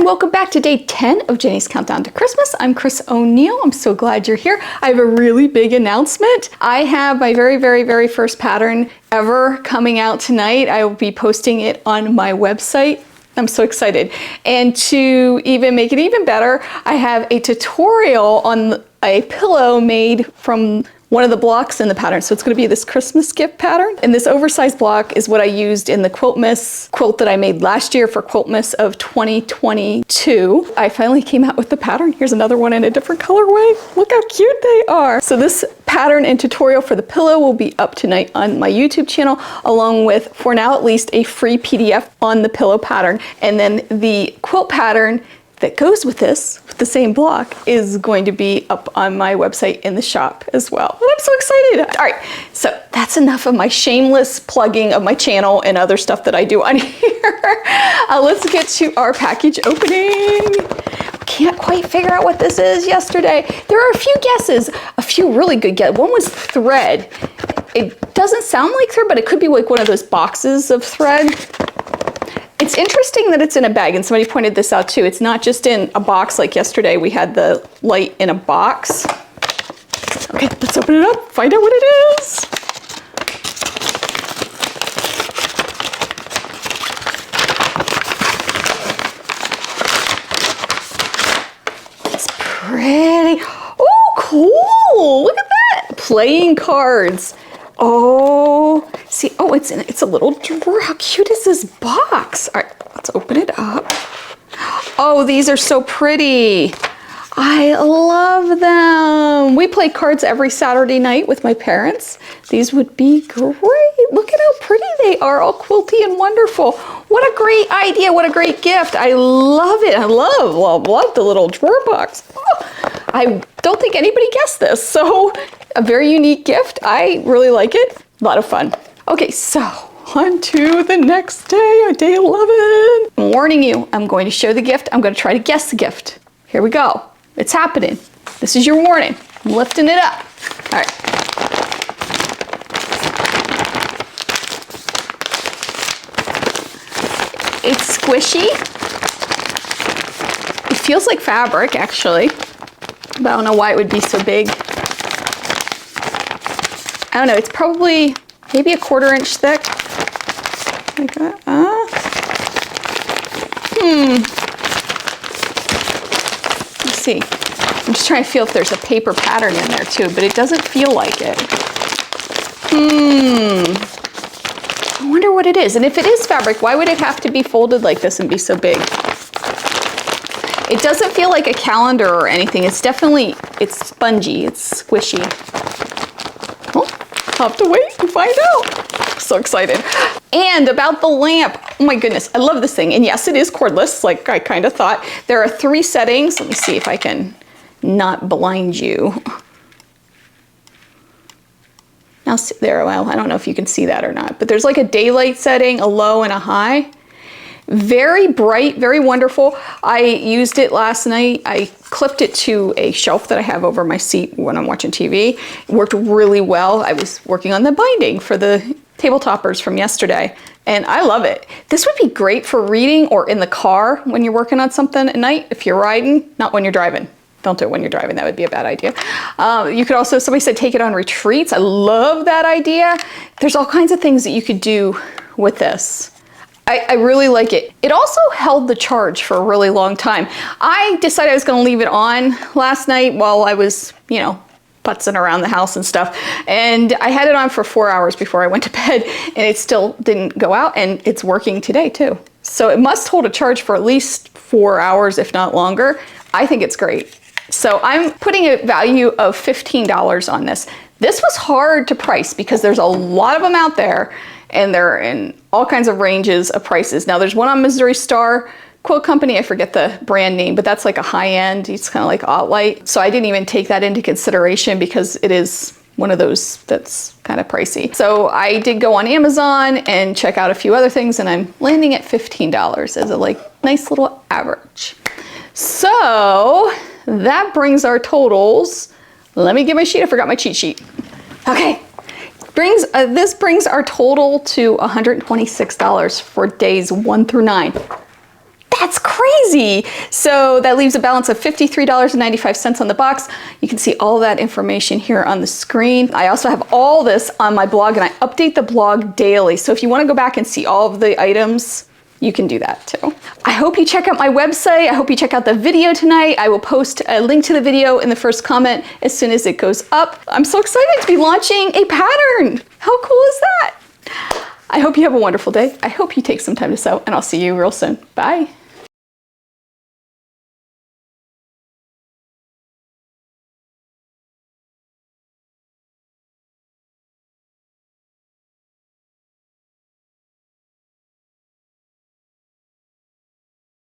and welcome back to day 10 of Jenny's Countdown to Christmas. I'm Chris O'Neill. I'm so glad you're here. I have a really big announcement. I have my very first pattern ever coming out tonight. I will be posting it on my website. I'm so excited. And to even make it even better, I have a tutorial on a pillow made from one of the blocks in the pattern. So it's gonna be this Christmas gift pattern. And this oversized block is what I used in the Quiltmas quilt that I made last year for Quiltmas of 2022. I finally came out with the pattern. Here's another one in a different colorway. Look how cute they are. So this pattern and tutorial for the pillow will be up tonight on my YouTube channel, along with, for now at least, a free PDF on the pillow pattern. And then the quilt pattern that goes with this, with the same block, is going to be up on my website in the shop as well. And I'm so excited. All right, so that's enough of my shameless plugging of my channel and other stuff that I do on here. Let's get to our package opening. Can't quite figure out what this is yesterday. There are a few guesses, a few really good guesses. One was thread. It doesn't sound like thread, but it could be like one of those boxes of thread. It's interesting that it's in a bag, and somebody pointed this out too. It's not just in a box like yesterday. We had the light in a box. Okay, let's open it up, find out what it is. It's pretty. Oh, cool, look at that. Playing cards. Oh, see, oh, it's a little drawer. How cute is this box? All right, let's open it up. Oh, these are so pretty. I love them. We play cards every Saturday night with my parents. These would be great. Look at how pretty they are, all quilty and wonderful. What a great idea, what a great gift. I love it. I love the little drawer box. Oh, I don't think anybody guessed this, so a very unique gift. I really like it. A lot of fun. Okay, so on to the next day, day 11. I'm warning you, I'm going to show the gift. I'm going to try to guess the gift. Here we go. It's happening. This is your warning. I'm lifting it up. All right. It's squishy. It feels like fabric, actually, but I don't know why it would be so big. I don't know, it's probably maybe a 1/4 inch thick. Like that. Let's see. I'm just trying to feel if there's a paper pattern in there too, but it doesn't feel like it. I wonder what it is. And if it is fabric, why would it have to be folded like this and be so big? It doesn't feel like a calendar or anything. It's definitely, it's spongy, it's squishy. Oh, I'll have to wait and find out. So excited. And about the lamp, oh my goodness, I love this thing. And yes, it is cordless, like I kind of thought. There are 3 settings. Let me see if I can not blind you. Now there, well, I don't know if you can see that or not, but there's like a daylight setting, a low and a high. Very bright, very wonderful. I used it last night. I clipped it to a shelf that I have over my seat when I'm watching TV. It worked really well. I was working on the binding for the table toppers from yesterday, and I love it. This would be great for reading or in the car when you're working on something at night. If you're riding, not when you're driving. Don't do it when you're driving, that would be a bad idea. You could also, somebody said take it on retreats. I love that idea. There's all kinds of things that you could do with this. I really like it. It also held the charge for a really long time. I decided I was gonna leave it on last night while I was, you know, putzing around the house and stuff. And I had it on for 4 hours before I went to bed, and it still didn't go out, and it's working today too. So it must hold a charge for at least 4 hours, if not longer. I think it's great. So I'm putting a value of $15 on this. This was hard to price because there's a lot of them out there, and they're in all kinds of ranges of prices. Now there's one on Missouri Star Quilt Company, I forget the brand name, but that's like a high end, it's kind of like Alt-Light. So I didn't even take that into consideration because it is one of those that's kind of pricey. So I did go on Amazon and check out a few other things, and I'm landing at $15 as a like nice little average. So that brings our totals. Let me get my sheet, I forgot my cheat sheet. Okay. This brings our total to $126 for days 1 through 9. That's crazy. So that leaves a balance of $53.95 on the box. You can see all that information here on the screen. I also have all this on my blog, and I update the blog daily. So if you want to go back and see all of the items, you can do that too. I hope you check out my website. I hope you check out the video tonight. I will post a link to the video in the first comment as soon as it goes up. I'm so excited to be launching a pattern. How cool is that? I hope you have a wonderful day. I hope you take some time to sew, and I'll see you real soon. Bye.